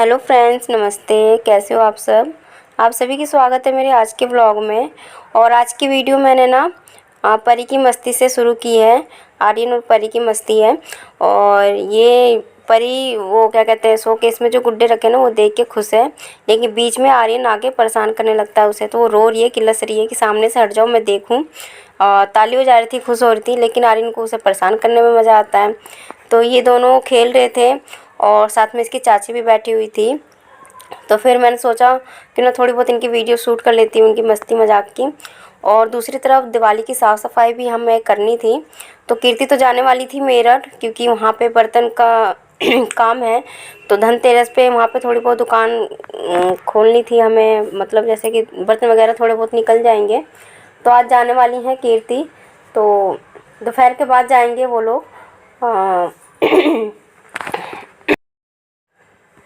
Hello friends, नमस्ते। कैसे हो आप सब? आप सभी की स्वागत है मेरे आज के व्लॉग में। और आज की वीडियो मैंने ना परी की मस्ती से शुरू की है। आर्यन और परी की मस्ती है। और ये परी वो क्या कहते हैं, शोकेस में जो गुड्डे रखे ना वो देख के खुश है, लेकिन बीच में आर्यन आके परेशान करने लगता है उसे। तो वो रो रही है, किलस रही है कि सामने से हट जाओ, मैं देखूँ। ताली हो जा रही थी, खुश हो रही थी, लेकिन आर्यन को उसे परेशान करने में मज़ा आता है। तो ये दोनों खेल रहे थे और साथ में इसकी चाची भी बैठी हुई थी। तो फिर मैंने सोचा कि ना थोड़ी बहुत इनकी वीडियो शूट कर लेती हूँ, उनकी मस्ती मजाक की। और दूसरी तरफ दिवाली की साफ़ सफाई भी हमें करनी थी। तो कीर्ति तो जाने वाली थी मेरठ, क्योंकि वहाँ पे बर्तन का काम है। तो धनतेरस पे वहाँ पे थोड़ी बहुत दुकान खोलनी थी हमें, मतलब जैसे कि बर्तन वगैरह थोड़े बहुत निकल जाएंगे। तो आज जाने वाली हैं कीर्ति। तो दोपहर के बाद जाएंगे वो लोग।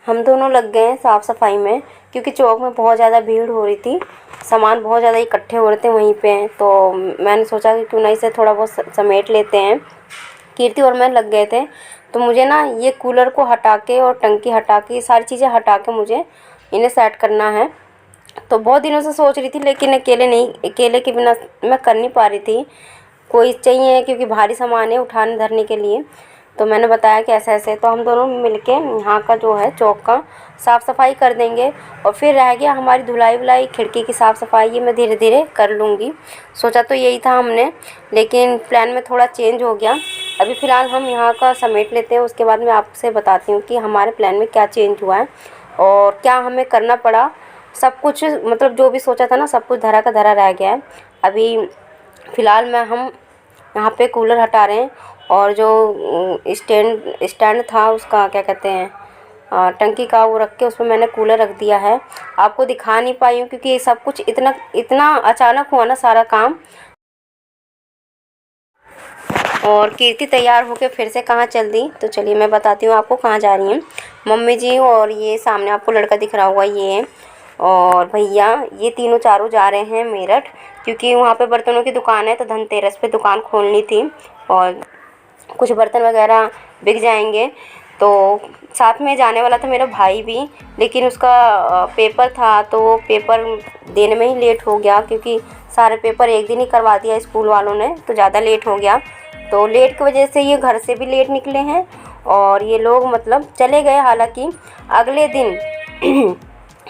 हम दोनों लग गए हैं साफ़ सफाई में, क्योंकि चौक में बहुत ज़्यादा भीड़ हो रही थी, सामान बहुत ज़्यादा इकट्ठे हो रहे थे वहीं पे। तो मैंने सोचा कि क्यों ना इसे थोड़ा बहुत समेट लेते हैं। कीर्ति और मैं लग गए थे। तो मुझे ना ये कूलर को हटा के और टंकी हटा के, ये सारी चीज़ें हटा के मुझे इन्हें सेट करना है। तो बहुत दिनों से सोच रही थी, लेकिन अकेले के बिना मैं कर नहीं पा रही थी। कोई चाहिए, क्योंकि भारी सामान है उठाने धरने के लिए। तो मैंने बताया कि ऐसे ऐसे, तो हम दोनों मिलके यहाँ का जो है चौक का साफ़ सफाई कर देंगे। और फिर रह गया हमारी धुलाई वुलाई, खिड़की की साफ़ सफाई, ये मैं धीरे धीरे कर लूँगी। सोचा तो यही था हमने, लेकिन प्लान में थोड़ा चेंज हो गया। अभी फ़िलहाल हम यहाँ का समेट लेते हैं, उसके बाद मैं आपसे बताती हूँ कि हमारे प्लान में क्या चेंज हुआ है और क्या हमें करना पड़ा। सब कुछ मतलब जो भी सोचा था ना, सब कुछ धरा का धरा रह गया है। अभी फ़िलहाल हम यहाँ पे कूलर हटा रहे हैं। और जो स्टैंड था उसका क्या कहते हैं, टंकी का, वो रख के उसमें मैंने कूलर रख दिया है। आपको दिखा नहीं पाई हूँ, क्योंकि ये सब कुछ इतना इतना अचानक हुआ ना सारा काम। और कीर्ति तैयार होकर फिर से कहाँ चल दी, तो चलिए मैं बताती हूँ आपको कहाँ जा रही हैं। मम्मी जी और ये सामने आपको लड़का दिख रहा होगा, ये और भैया, ये तीनों चारों जा रहे हैं मेरठ, क्योंकि वहाँ पे बर्तनों की दुकान है। तो धनतेरस पे दुकान खोलनी थी और कुछ बर्तन वगैरह बिक जाएंगे। तो साथ में जाने वाला था मेरा भाई भी, लेकिन उसका पेपर था, तो वो पेपर देने में ही लेट हो गया, क्योंकि सारे पेपर एक दिन ही करवा दिया स्कूल वालों ने, तो ज़्यादा लेट हो गया। तो लेट की वजह से ये घर से भी लेट निकले हैं और ये लोग मतलब चले गए। हालांकि अगले दिन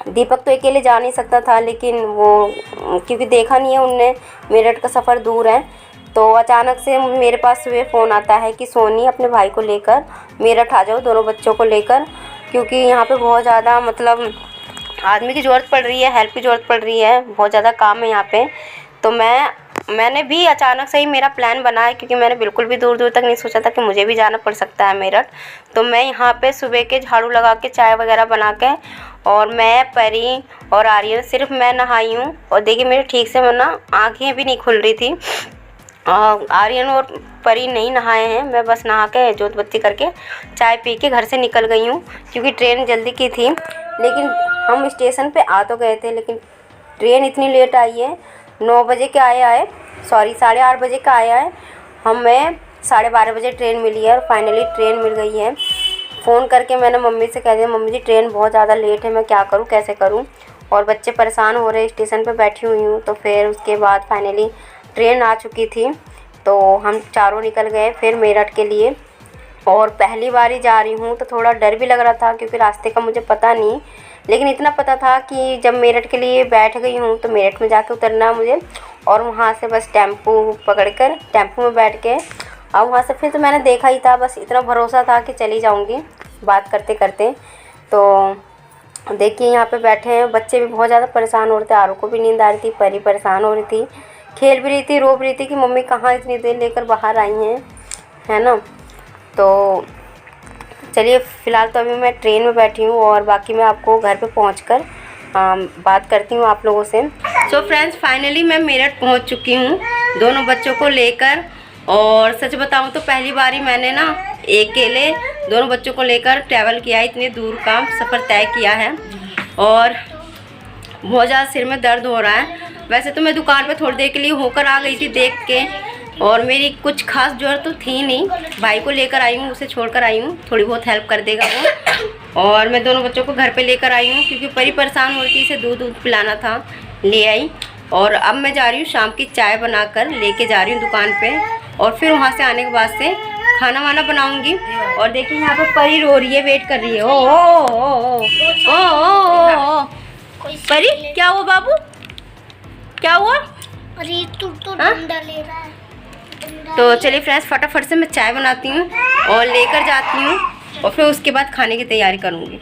दीपक तो अकेले जा नहीं सकता था, लेकिन वो क्योंकि देखा नहीं है उनने, मेरठ का सफ़र दूर है। तो अचानक से मेरे पास सुबह फ़ोन आता है कि सोनी अपने भाई को लेकर मेरठ आ जाओ, दोनों बच्चों को लेकर, क्योंकि यहाँ पे बहुत ज़्यादा मतलब आदमी की ज़रूरत पड़ रही है, हेल्प की ज़रूरत पड़ रही है, बहुत ज़्यादा काम है यहाँ पे। तो मैंने भी अचानक से ही मेरा प्लान बना है, क्योंकि मैंने बिल्कुल भी दूर दूर तक नहीं सोचा था कि मुझे भी जाना पड़ सकता है मेरठ। तो मैं यहाँ पे सुबह के झाड़ू लगा के, चाय वगैरह बना के, और मैं, परी और आर्यन, सिर्फ मैं नहाई हूँ। और देखिए मेरे ठीक से ना आँखें भी नहीं खुल रही थी। आर्यन और परी नहीं नहाए हैं, मैं बस नहा के जोत बत्ती करके चाय पी के घर से निकल गई हूँ, क्योंकि ट्रेन जल्दी की थी। लेकिन हम स्टेशन पे आ तो गए थे, लेकिन ट्रेन इतनी लेट आई है, 9 बजे के आए, सॉरी 8:30 बजे का आया है। हमें 12:30 बजे ट्रेन मिली है और फाइनली ट्रेन मिल गई है। फ़ोन करके मैंने मम्मी से कह दिया, मम्मी जी ट्रेन बहुत ज़्यादा लेट है, मैं क्या करूँ, कैसे करूँ। और बच्चे परेशान हो रहे, स्टेशन पे बैठी हुई हूँ। तो फिर उसके बाद फाइनली ट्रेन आ चुकी थी, तो हम चारों निकल गए फिर मेरठ के लिए। और पहली बार ही जा रही हूँ, तो थोड़ा डर भी लग रहा था, क्योंकि रास्ते का मुझे पता नहीं। लेकिन इतना पता था कि जब मेरठ के लिए बैठ गई हूँ, तो मेरठ में जाके उतरना है मुझे, और वहाँ से बस टेम्पो पकड़कर टेम्पो में बैठ के, और वहाँ से फिर तो मैंने देखा ही था, बस इतना भरोसा था कि चली जाऊँगी बात करते करते। तो देखिए यहाँ पे बैठे हैं, बच्चे भी बहुत ज़्यादा परेशान हो रहे थे, आरू को भी नींद आ रही थी, परी परेशान हो रही थी, खेल भी रही थी, रो भी रही थी कि मम्मी कहाँ इतनी देर लेकर बाहर आई हैं, है ना। तो चलिए फ़िलहाल तो अभी मैं ट्रेन में बैठी हूँ, और बाकी मैं आपको घर पे पहुँचकर बात करती हूँ आप लोगों से। सो फ्रेंड्स, फाइनली मैं मेरठ पहुँच चुकी हूँ दोनों बच्चों को लेकर। और सच बताऊँ तो पहली बार ही मैंने ना अकेले दोनों बच्चों को लेकर ट्रैवल किया है, इतनी दूर का सफ़र तय किया है। और बहुत ज़्यादा सिर में दर्द हो रहा है। वैसे तो मैं दुकान पे थोड़ी देर के लिए होकर आ गई थी देख के, और मेरी कुछ खास ज़रूरत तो थी नहीं, भाई को लेकर आई हूँ, उसे छोड़कर आई हूँ, थोड़ी बहुत हेल्प कर देगा वो। और मैं दोनों बच्चों को घर पे लेकर आई हूँ क्योंकि परी परेशान हो रही थी, इसे दूध पिलाना था, ले आई। और अब मैं जा रही हूँ शाम की चाय बनाकर लेके जा रही हूँ दुकान पे, और फिर वहाँ से आने के बाद से खाना वाना बनाऊँगी। और देखिए यहाँ पे परी रो रही है, वेट कर रही है। ओ परी क्या हुआ बाबू, क्या हुआ? अरे तू तो डंडा ले रहा है। तो चलिए फ्रेंड्स, फटाफट से मैं चाय बनाती हूँ और लेकर जाती हूँ, और फिर उसके बाद खाने की तैयारी करूँगी।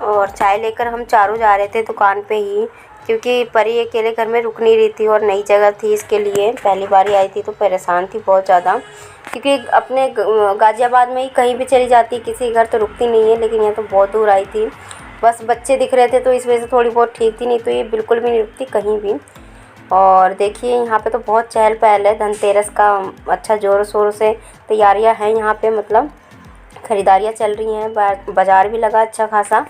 और चाय लेकर हम चारों जा रहे थे दुकान पे ही, क्योंकि परी अकेले घर में रुक नहीं रही थी और नई जगह थी इसके लिए, पहली बार ही आई थी तो परेशान थी बहुत ज़्यादा। क्योंकि अपने गाज़ियाबाद में ही कहीं भी चली जाती, किसी घर तो रुकती नहीं है, लेकिन यहाँ तो बहुत दूर आई थी। बस बच्चे दिख रहे थे तो इस वजह से थोड़ी बहुत ठीक थी, नहीं तो ये बिल्कुल भी नहीं रुकती कहीं भी। और देखिए यहाँ पे तो बहुत चहल पहल है, धनतेरस का अच्छा ज़ोरों शोरों से तैयारियां हैं यहाँ पे, मतलब ख़रीदारियाँ चल रही हैं, बाज़ार भी लगा अच्छा खासा।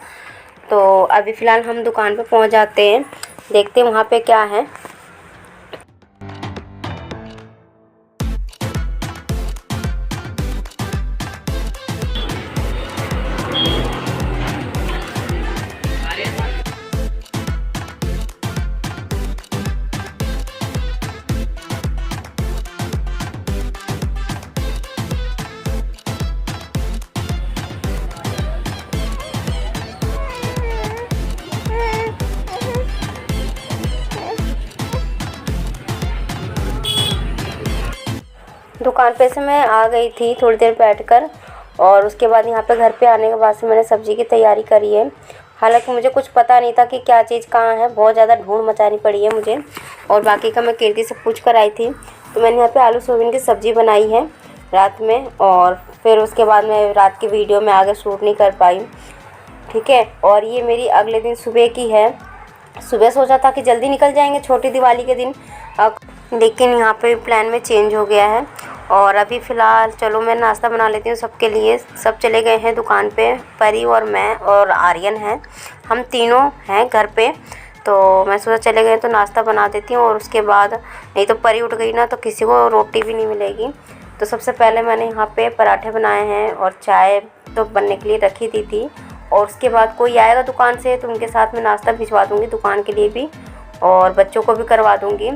तो अभी फ़िलहाल हम दुकान पे पहुँच जाते हैं, देखते हैं वहाँ पे क्या है। दुकान पे से मैं आ गई थी थोड़ी देर बैठकर, और उसके बाद यहाँ पे घर पे आने के बाद से मैंने सब्ज़ी की तैयारी करी है। हालांकि मुझे कुछ पता नहीं था कि क्या चीज़ कहाँ है, बहुत ज़्यादा ढूंढ मचानी पड़ी है मुझे। और बाकी का मैं कीर्ति से पूछ कर आई थी। तो मैंने यहाँ पे आलू सोयाबीन की सब्ज़ी बनाई है रात में, और फिर उसके बाद मैं रात की वीडियो में आगे शूट नहीं कर पाई, ठीक है। और ये मेरी अगले दिन सुबह की है। सुबह सोचा था कि जल्दी निकल जाएंगे छोटी दिवाली के दिन, लेकिन यहाँ पे प्लान में चेंज हो गया है। और अभी फ़िलहाल चलो मैं नाश्ता बना लेती हूँ सबके लिए। सब चले गए हैं दुकान पे, परी और मैं और आर्यन हैं, हम तीनों हैं घर पे। तो मैं सोचा चले गए तो नाश्ता बना देती हूँ, और उसके बाद नहीं तो परी उठ गई ना तो किसी को रोटी भी नहीं मिलेगी। तो सबसे पहले मैंने यहाँ पे पराठे बनाए हैं, और चाय तो बनने के लिए रखी थी। और उसके बाद कोई आएगा दुकान से तो उनके साथ में नाश्ता भिजवा दूँगी दुकान के लिए भी, और बच्चों को भी करवा दूँगी।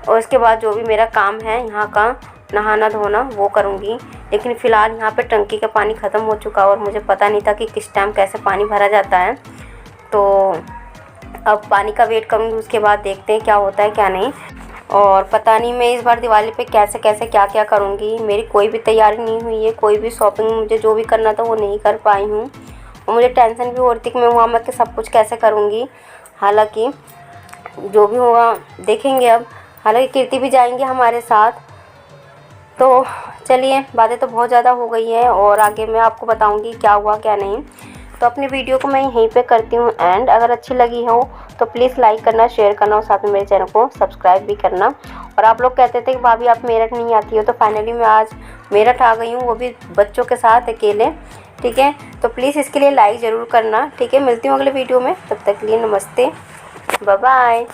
और उसके बाद जो भी मेरा काम है यहाँ का नहाना धोना वो करूँगी। लेकिन फ़िलहाल यहाँ पे टंकी का पानी ख़त्म हो चुका, और मुझे पता नहीं था कि किस टाइम कैसे पानी भरा जाता है। तो अब पानी का वेट करूँगी, उसके बाद देखते हैं क्या होता है क्या नहीं। और पता नहीं मैं इस बार दिवाली पे कैसे कैसे क्या क्या करूँगी, मेरी कोई भी तैयारी नहीं हुई है, कोई भी शॉपिंग मुझे जो भी करना था वो नहीं कर पाई हूँ। और मुझे टेंशन भी हो रही थी कि मैं वहाँ मत के सब कुछ कैसे करूँगी। हालांकि जो भी होगा देखेंगे अब। हालांकि कीर्ति भी जाएंगे हमारे साथ। तो चलिए, बातें तो बहुत ज़्यादा हो गई हैं, और आगे मैं आपको बताऊंगी क्या हुआ क्या नहीं। तो अपनी वीडियो को मैं यहीं पे करती हूँ एंड। अगर अच्छी लगी हो तो प्लीज़ लाइक करना, शेयर करना, और साथ में मेरे चैनल को सब्सक्राइब भी करना। और आप लोग कहते थे कि भाभी आप मेरठ नहीं आती हो, तो फाइनली मैं आज मेरठ आ गई हूँ, वो भी बच्चों के साथ अकेले, ठीक है। तो प्लीज़ इसके लिए लाइक ज़रूर करना, ठीक है। मिलती हूँ अगले वीडियो में, तब तक के लिए नमस्ते, बाय बाय।